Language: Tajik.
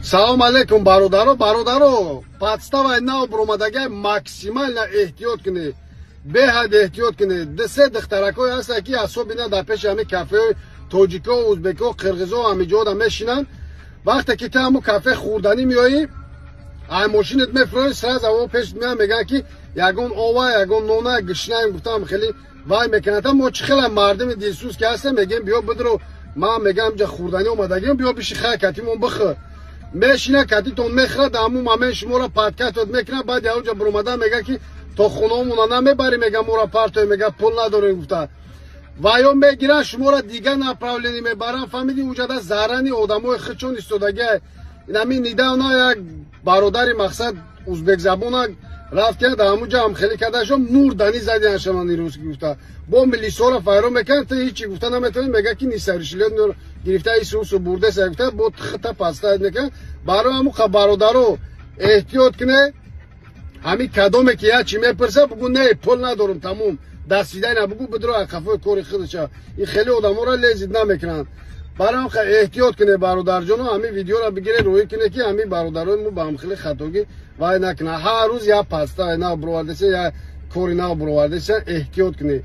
Салом алейкум бародаро подстава нав бромадаги максимально эҳтиёт кунед, беҳад эҳтиёт кунед. Се духтаракҳое ҳастанд ки асобина дар пеши ҳамин кафеҳои тоҷико, ӯзбеко, қирғизо ҳамиҷода мешинанд. вақте ки ту ҳамун кафе хӯрданӣ меоӣ, ай мошинат мефурӯӣ, сраз аво пешт меоянд, мегӯянд ки ягон ова, ягон нона гишнаем. Гуфтам хеле вай мекунад. Мо чӣ хеле мардуми дилсӯз ки ҳастем, мегӯем биё бидро, ман мегӯям ҷа хӯрданӣ омадагиам, биё бишихай катимон бихӯр. мешина катитон мехӯрад, ҳамун момент шуморо падкатот мекунад. баъд яҳуҷа биромадан мегӯяд ки то хонаомона намебарӣ, мегӯям моро партои, мегӯяд пул надорем. гуфта ва ё мегиранд шуморо дигар направление мебаранд. фаҳмиди уҷада заррани одамои хичон истодагиа. инамин нидавна як бародари мақсад узбекзабона рафт кард ҳамуҷа ҳам хеле кардашо мур дани задиан шаванд рӯз гуфта бо милисора файрон мекард. ҳичи гуфта наметавонӣ, мегӯяд ки нисаришилиёт гирифта исусу бурдеса гуфта бо хита пастаид мекард. барои ҳамун бародаро эҳтиёт кунед. ҳамин кадоме ки як чӣ мепурса бугӯ не пул надорум тамом дастидай набугӯ бидро аз қафои кори худша. ин хеле одаморо лезид намекунанд. барои ҳам эҳтиёт кунед бародарҷоно. ҳамин видеоро бигиред роҳӣ кунед ки ҳамин бародарои мо ба ҳам хеле хатогӣ вай накунанд. ҳар рӯз як паста нав бировардеса, як кори нав бировардеса. эҳтиёт кунед.